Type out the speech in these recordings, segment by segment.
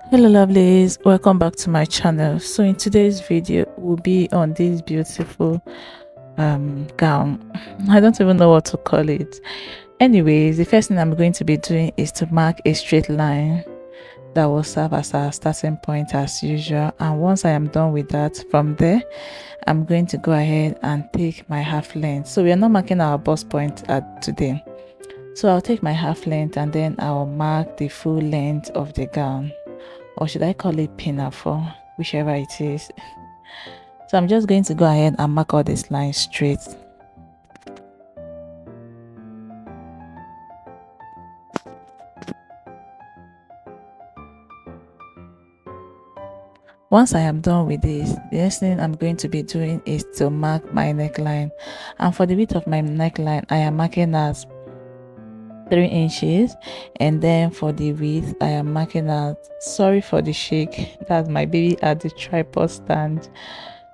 Hello lovelies, welcome back to my channel. So in today's video we'll be on this beautiful gown. I don't even know what to call it. Anyways, the first thing I'm going to be doing is to mark a straight line that will serve as our starting point as usual, and once I am done with that, from there I'm going to go ahead and take my half length. So we are not marking our bust point at today, so I'll take my half length and then I'll mark the full length of the gown, or should I call it pinafore, whichever it is. So I'm just going to go ahead and mark all these lines straight. Once I am done with this, the next thing I'm going to be doing is to mark my neckline, and for the width of my neckline I am marking as 3 inches, and then for the width I am marking at, sorry for the shake, that's my baby at the tripod stand.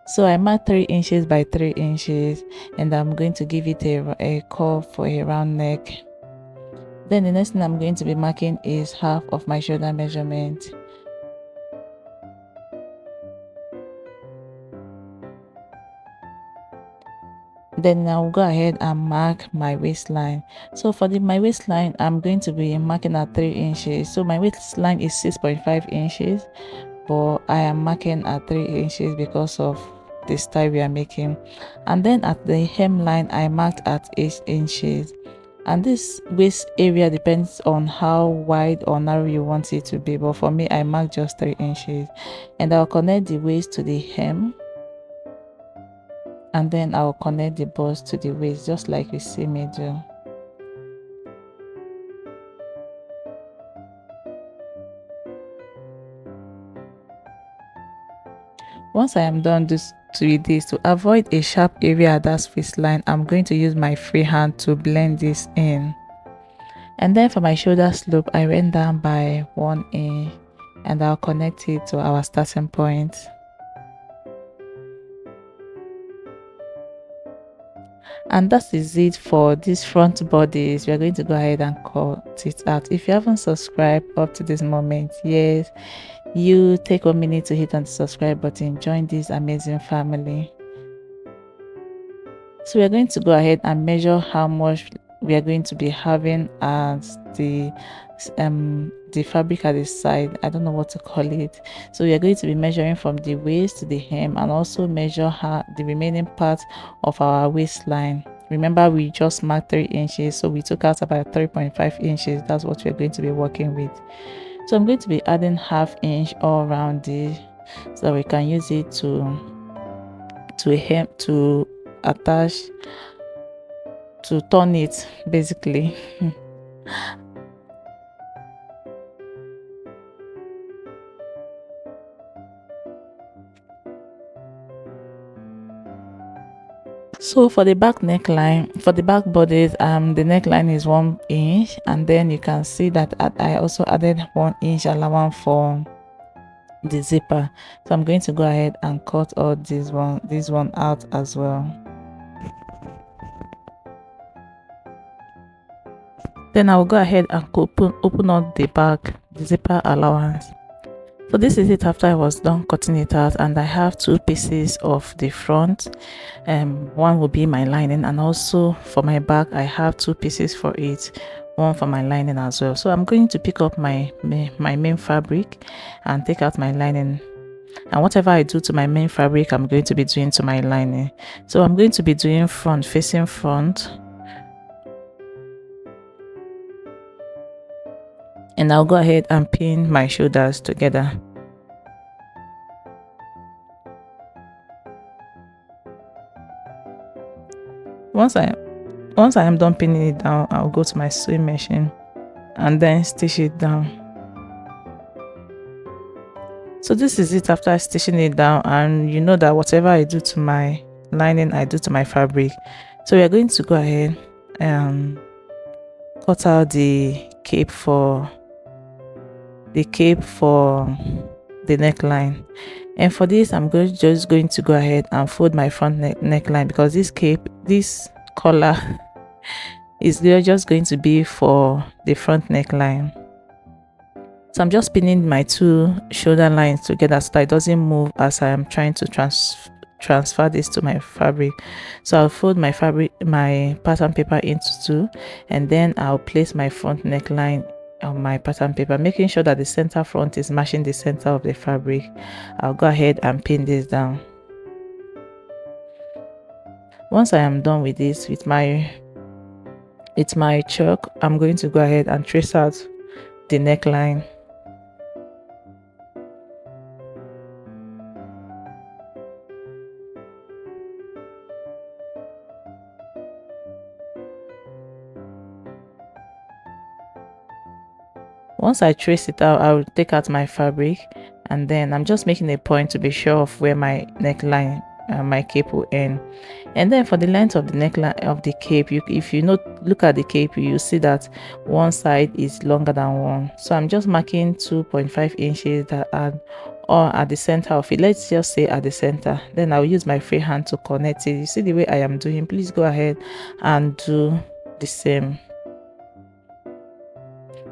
So I mark 3 inches by 3 inches, and I'm going to give it a curve for a round neck. Then the next thing I'm going to be marking is half of my shoulder measurement. Then I'll go ahead and mark my waistline. So for my waistline, I'm going to be marking at 3 inches. So my waistline is 6.5 inches, but I am marking at 3 inches because of the style we are making. And then at the hemline, I marked at 8 inches. And this waist area depends on how wide or narrow you want it to be, but for me I marked just 3 inches. And I'll connect the waist to the hem, and then I'll connect the bust to the waist, just like you see me do. Once I am done with this, to avoid a sharp area at that waistline, I'm going to use my free hand to blend this in. And then for my shoulder slope, I went down by 1 inch, and I'll connect it to our starting point. And that is it for this front bodice. We are going to go ahead and cut it out. If you haven't subscribed up to this moment, yes, you take 1 minute to hit on the subscribe button. Join this amazing family. So we are going to go ahead and measure how much we are going to be having as the fabric at the side. I don't know what to call it. So we are going to be measuring from the waist to the hem, and also measure the remaining part of our waistline. Remember, we just marked 3 inches, so we took out about 3.5 inches. That's what we're going to be working with. So I'm going to be adding ½ inch all around this, so that we can use it to hem, to attach, to turn it basically. So for the back neckline, for the back bodice, the neckline is 1 inch, and then you can see that I also added 1 inch allowance for the zipper. So I'm going to go ahead and cut all this one out as well. Then I'll go ahead and open up the zipper allowance. So this is it after I was done cutting it out, and I have 2 pieces of the front. One will be my lining, and also for my back I have 2 pieces for it, one for my lining as well. So I'm going to pick up my main fabric and take out my lining, and whatever I do to my main fabric I'm going to be doing to my lining. So I'm going to be doing front facing front, and I'll go ahead and pin my shoulders together. Once I am done pinning it down, I'll go to my sewing machine and then stitch it down. So this is it after stitching it down, and you know that whatever I do to my lining I do to my fabric. So we are going to go ahead and cut out the cape for the neckline. And for this I'm just going to go ahead and fold my front neckline, because this collar is just going to be for the front neckline. So I'm just pinning my two shoulder lines together so that it doesn't move as I am trying to transfer this to my fabric. So I'll fold my pattern paper into two, and then I'll place my front neckline on my pattern paper, making sure that the center front is matching the center of the fabric. I'll go ahead and pin this down. Once I am done with this with my chalk, I'm going to go ahead and trace out the neckline. Once I trace it out, I will take out my fabric, and then I'm just making a point to be sure of where my neckline my cape will end. And then for the length of the neckline of the cape, if you look at the cape, you see that one side is longer than one. So I'm just marking 2.5 inches that are or at the center of it. Let's just say at the center. Then I'll use my free hand to connect it. You see the way I am doing? Please go ahead and do the same.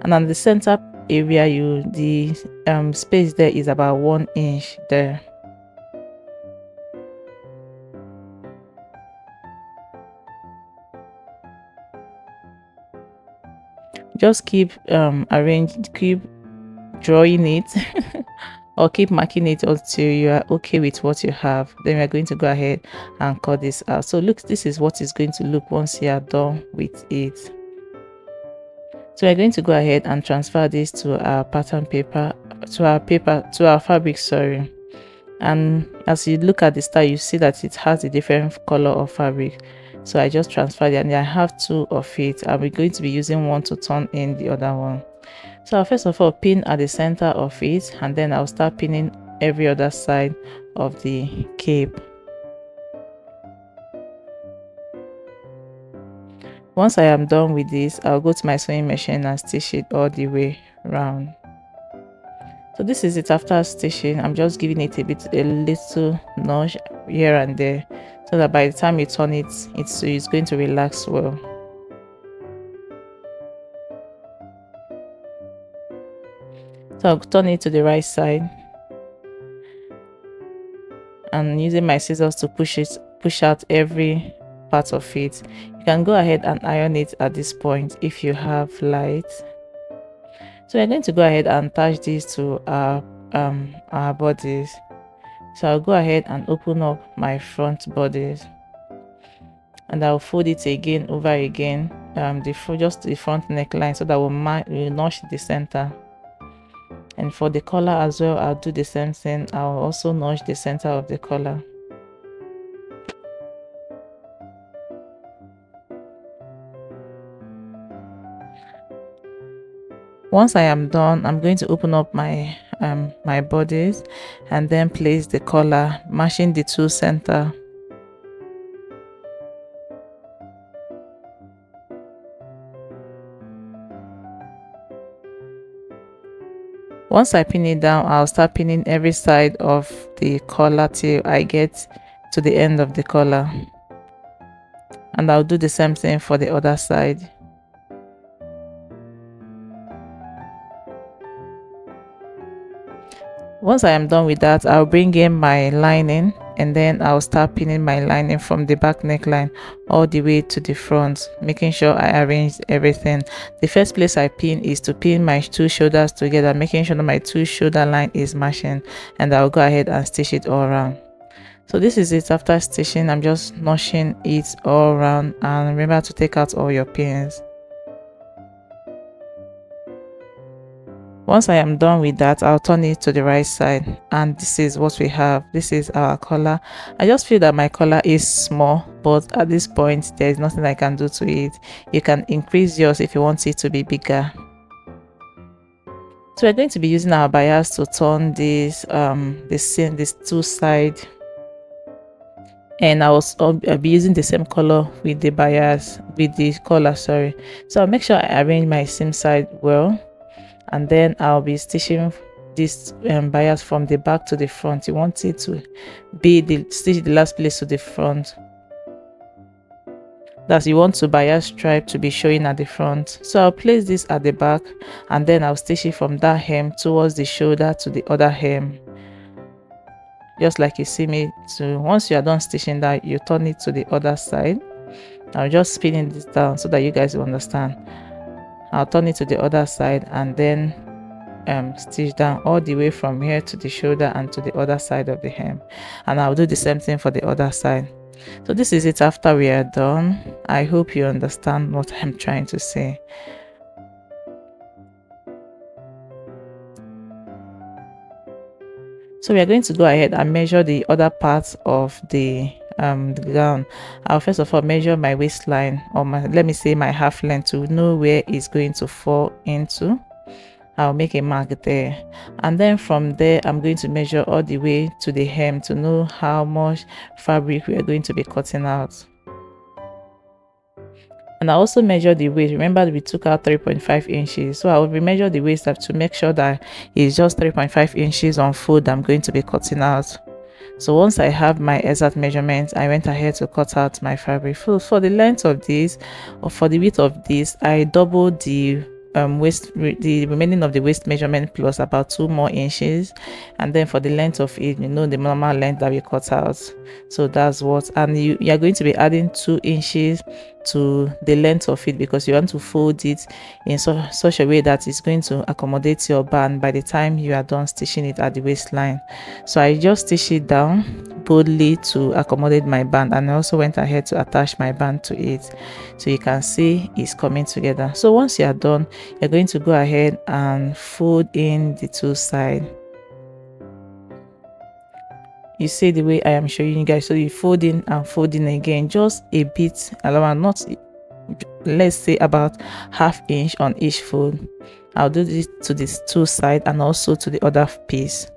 And on the center area, the space there is about 1 inch there. Just keep keep drawing it or keep marking it until you are okay with what you have. Then we are going to go ahead and cut this out. So look, this is what it's going to look once you are done with it. So we're going to go ahead and transfer this to our pattern paper, to our fabric, sorry. And as you look at the style, you see that it has a different color of fabric. So I just transferred it, and I have two of it, and we're going to be using one to turn in the other one. So I'll first of all pin at the center of it, and then I'll start pinning every other side of the cape. Once I am done with this, I'll go to my sewing machine and stitch it all the way around. So this is it after stitching. I'm just giving it a little notch here and there, so that by the time you turn it, it's going to relax well. So I'll turn it to the right side, and using my scissors to push out every part of it. You can go ahead and iron it at this point if you have light. So we're going to go ahead and attach this to our bodice. So I'll go ahead and open up my front bodice, and I'll fold it again over again, just the front neckline, so that we'll notch the center. And for the collar as well, I'll do the same thing. I'll also notch the center of the collar. Once I am done, I'm going to open up my my bodice and then place the collar, matching the two center. Once I pin it down, I'll start pinning every side of the collar till I get to the end of the collar, and I'll do the same thing for the other side. Once I am done with that, I'll bring in my lining, and then I'll start pinning my lining from the back neckline all the way to the front, making sure I arrange everything. The first place I pin is to pin my two shoulders together, making sure that my two shoulder line is matching, and I'll go ahead and stitch it all around. So this is it after stitching. I'm just notching it all around, and remember to take out all your pins. Once I am done with that, I'll turn it to the right side, and this is what we have. This is our collar. I just feel that my collar is small, but at this point there is nothing I can do to it. You can increase yours if you want it to be bigger. So we're going to be using our bias to turn this this two side, and I'll be using the same color with the bias, with the collar, sorry. So I'll make sure I arrange my seam side well, and then I'll be stitching this bias from the back to the front. You want it to be stitch the last place to the front. That you want to bias stripe to be showing at the front. So I'll place this at the back, and then I'll stitch it from that hem towards the shoulder to the other hem, just like you see me. So once you are done stitching that, you turn it to the other side. I'll just spin this down so that you guys will understand. I'll turn it to the other side and then stitch down all the way from here to the shoulder and to the other side of the hem, and I'll do the same thing for the other side. So this is it after we are done. I hope you understand what I'm trying to say. So we are going to go ahead and measure the other parts of the gown. I'll first of all measure my waistline, or let me say my half length, to know where it's going to fall into. I'll make a mark there, and then from there I'm going to measure all the way to the hem to know how much fabric we are going to be cutting out. And I also measure the waist. Remember, we took out 3.5 inches, so I will measure the waist up to make sure that it's just 3.5 inches on fold I'm going to be cutting out. So once I have my exact measurements, I went ahead to cut out my fabric. For the length of this, or for the width of this, I doubled the the remaining of the waist measurement plus about 2 more inches, and then for the length of it, the normal length that we cut out. So that's what, and you are going to be adding 2 inches to the length of it, because you want to fold it in such a way that it's going to accommodate your band by the time you are done stitching it at the waistline. So I just stitched it down boldly to accommodate my band, and I also went ahead to attach my band to it, so you can see it's coming together. So once you are done, you're going to go ahead and fold in the 2 sides. You see the way I am showing you guys. So you fold in and fold in again, just a bit, around, not, let's say about ½ inch on each fold. I'll do this to this 2 sides and also to the other piece.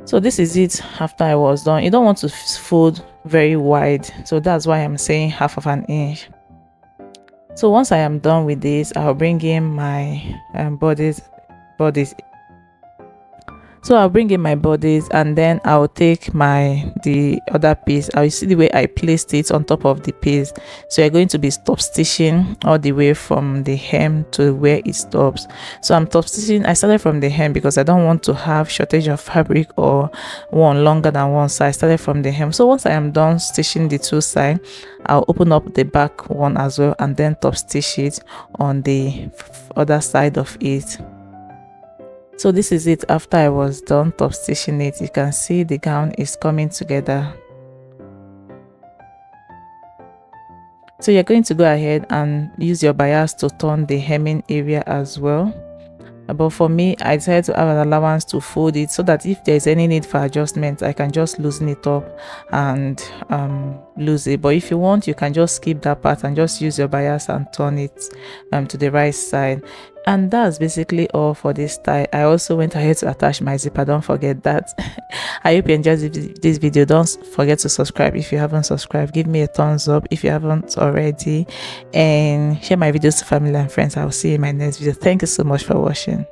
So this is it after I was done. You don't want to fold very wide, so that's why I'm saying ½ inch. So once I am done with this, I'll bring in my bodice. So I'll bring in my bodice, and then I'll take the other piece. I'll see the way I placed it on top of the piece. So you're going to be stop stitching all the way from the hem to where it stops. So I'm top stitching. I started from the hem because I don't want to have shortage of fabric or one longer than one, so I started from the hem. So once I am done stitching the 2 sides, I'll open up the back one as well, and then top stitch it on the other side of it. So this is it after I was done top stitching it. You can see the gown is coming together. So you're going to go ahead and use your bias to turn the hemming area as well. But for me, I decided to have an allowance to fold it, so that if there's any need for adjustment, I can just loosen it up and lose it. But if you want, you can just skip that part and just use your bias and turn it to the right side. And that's basically all for this style. I also went ahead to attach my zipper, don't forget that. I hope you enjoyed this video. Don't forget to subscribe if you haven't subscribed. Give me a thumbs up if you haven't already, and share my videos to family and friends. I will see you in my next video. Thank you so much for watching.